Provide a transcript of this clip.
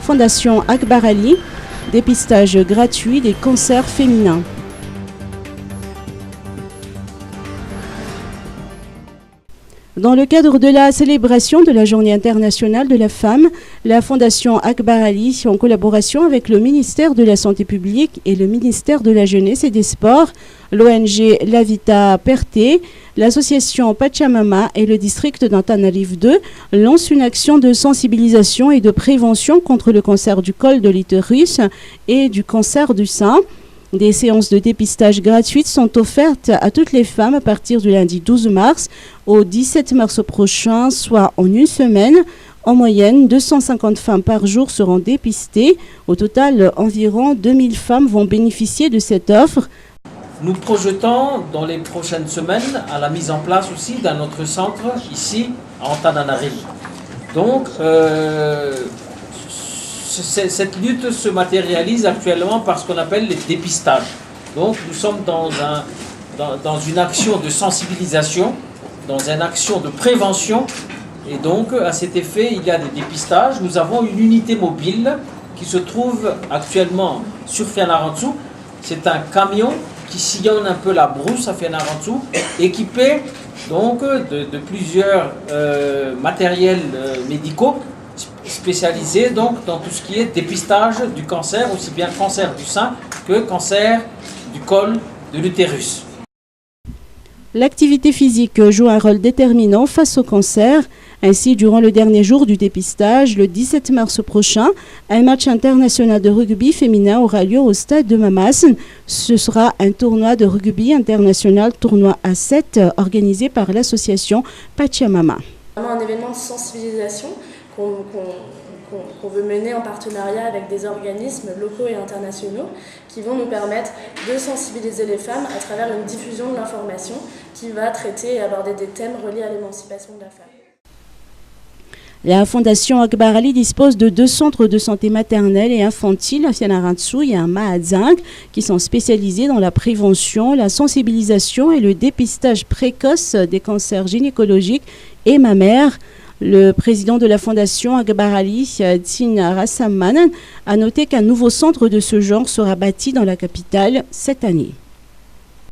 Fondation Akbar Ali, dépistage gratuit des cancers féminins. Dans le cadre de la célébration de la Journée internationale de la femme, la Fondation Akbar Ali, en collaboration avec le ministère de la Santé publique et le ministère de la Jeunesse et des Sports, l'ONG La Vita Perté, l'association Pachamama et le district d'Antananarivo 2 lancent une action de sensibilisation et de prévention contre le cancer du col de l'utérus et du cancer du sein. Des séances de dépistage gratuites sont offertes à toutes les femmes à partir du lundi 12 mars au 17 mars prochain, soit en une semaine. En moyenne, 250 femmes par jour seront dépistées. Au total, environ 2000 femmes vont bénéficier de cette offre. Nous projetons dans les prochaines semaines à la mise en place aussi d'un autre centre ici à Antananarivo. Donc, cette lutte se matérialise actuellement par ce qu'on appelle les dépistages. Donc nous sommes dans une action de sensibilisation, dans une action de prévention. Et donc à cet effet, il y a des dépistages. Nous avons une unité mobile qui se trouve actuellement sur Fianarantsoa. C'est un camion qui sillonne un peu la brousse à Fianarantsoa, équipé donc de plusieurs matériels médicaux spécialisé donc dans tout ce qui est dépistage du cancer, aussi bien cancer du sein que cancer du col de l'utérus. L'activité physique joue un rôle déterminant face au cancer. Ainsi, durant le dernier jour du dépistage, le 17 mars prochain, un match international de rugby féminin aura lieu au stade de Mamassen. Ce sera un tournoi de rugby international, tournoi à 7, organisé par l'association Pachamama. Un événement de sensibilisation qu'on veut mener en partenariat avec des organismes locaux et internationaux qui vont nous permettre de sensibiliser les femmes à travers une diffusion de l'information qui va traiter et aborder des thèmes reliés à l'émancipation de la femme. La Fondation Akbar Ali dispose de 2 centres de santé maternelle et infantile à Fianarantsoa et à Mahadzang qui sont spécialisés dans la prévention, la sensibilisation et le dépistage précoce des cancers gynécologiques et mammaires. Le président de la Fondation Akbar Ali, Tin Rassamman, a noté qu'un nouveau centre de ce genre sera bâti dans la capitale cette année.